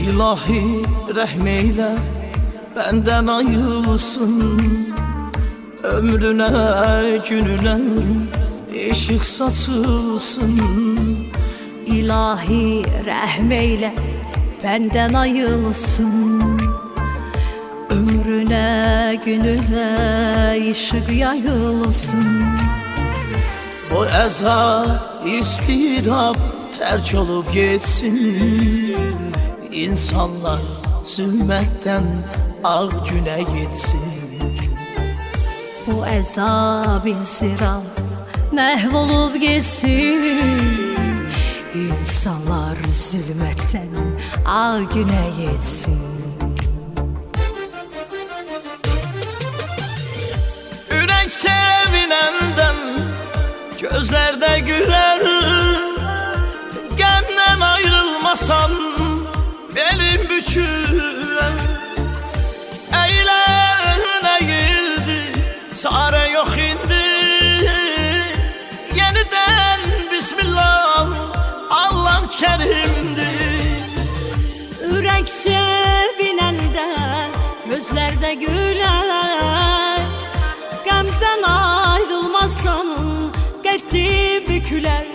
İlahi rahmeyle benden ayılsın, ömrüne gününe ışık saçılsın. İlahi rahmeyle benden ayılsın, ömrüne gününe ışık yayılsın. Bu eza istirap terk olup geçsin, İnsanlar zulmetten ağ güne gitsin. Bu ezab izdirab mahvolup geçsin, İnsanlar zulmetten ağ güne yetsin. Ürek sevinenden gözlerde güler, Gemden ayrılmasan belim bükülen. Eğlen eğildi, çare yok indi, yeniden Bismillah, Allah kerimdir. Ürek sevinende gözlerde güler, Gamden ayrılmasan qətti büküler.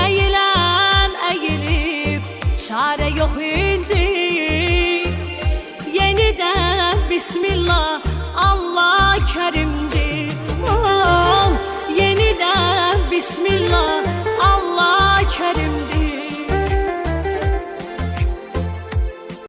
Eğilen eğilip çare yok indi, yeniden Bismillah, Allah kerimdir. Oh, yeniden Bismillah, Allah kerimdir.